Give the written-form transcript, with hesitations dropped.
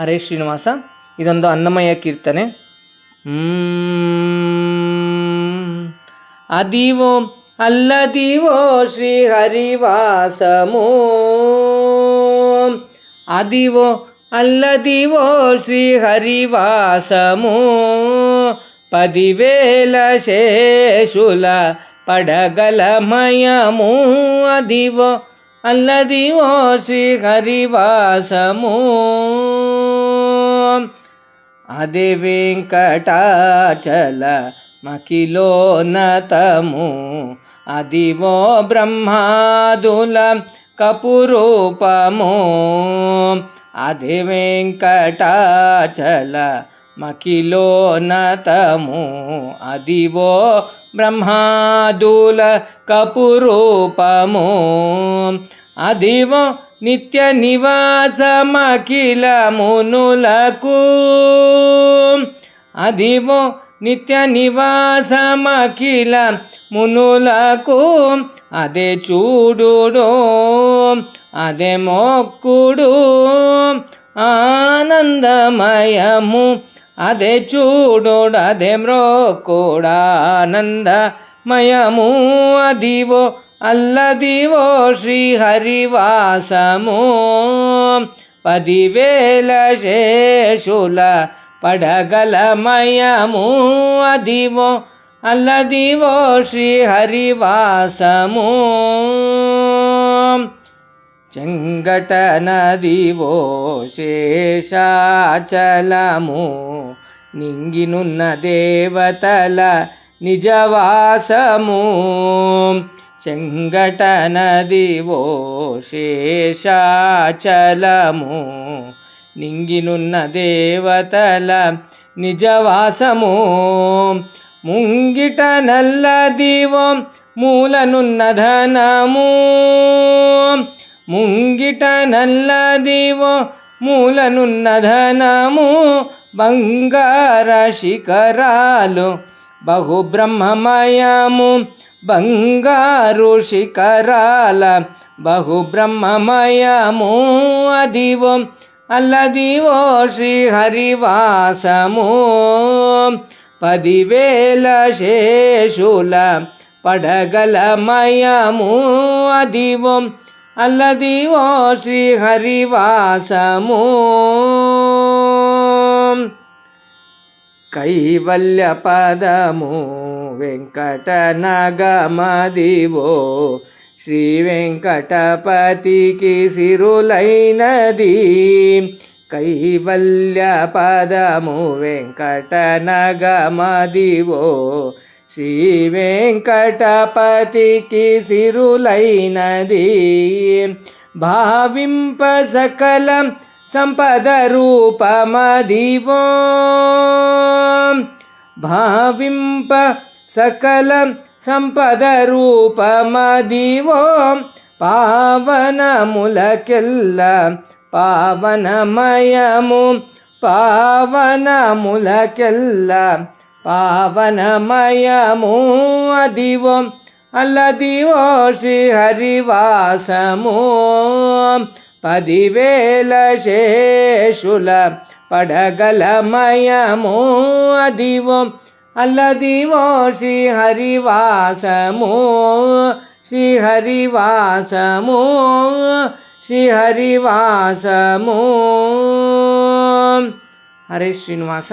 ಹರೇ ಶ್ರೀನಿವಾಸ. ಇದೊಂದು ಅನ್ನಮಯ್ಯ ಕೀರ್ತನೆ. ಅದಿವೋ ಅಲ್ಲದಿವೋ ಶ್ರೀಹರಿವಾಸಮೋ, ಅದಿವೋ అల్లదివో శ్రీహరివాసము, పదివేల శేషుల పడగలమయము. అదివో అల్లదివో శ్రీహరివాసము, అదే వెంకటాచల మకిలోన్నతము. అదివో బ్రహ్మాదుల కపురూపము, అదే వెంకటాచల మకిలోన్నతము. అదివో బ్రహ్మాదుల కపురూపము, అదివో నిత్య నివాసమఖిల మునులకు. అదివో నిత్య నివాసమఖిల మునులకు, అదే చూడుడు అదే మొక్కుడు ఆనందమయము. అదే చూడుడు అదే మొక్కుడు ఆనందమయము. అదివో అల్లదివో శ్రీహరివాసము, పదివేల శేషుల పడగలమయము. అదివో అల్లదివో శ్రీహరివాసము, చెంగట నదివో శేషాచలము. నింగినున్న దేవతల నిజవాసము. చెంగట నదివో శేషాచలము, నింగినున్న దేవతల నిజవాసము. ముంగిట నల్లదివో మూలనున్న ధనము. ముంగిట నల్లదివో మూలనున్న ధనము. బంగార శిఖరాలు బహుబ్రహ్మమయము. బంగారు శిఖరాల బహుబ్రహ్మమయము. అదివో అల్లదివో శ్రీహరివాసము, పదివేల శేషుల పడగలమయము. అదివో అల్లదివో శ్రీహరివాసము, కైవల్య పదము వెంకటనగమదివో. శ్రీ వెంకటపతికి సిరులైనది. కైవల్య పదము వెంకటనగమదివో. శ్రీ వెంకటపతికి సిరులైనది. భావింప సకల సంపద రూపమదివో. భావింప సకల సంపద రూపమదివో. పావనములకెల్ల పావనమయము. పావనములకెల్ల పావనమయము. అదివో అల్లదివో శ్రీహరివాసము, పదివేల శేషుల పడగలమయము. అదివో అల్లదివో శ్రీహరివాసము, శ్రీహరివాసము, శ్రీహరివాసము. హరే శ్రీనివాస.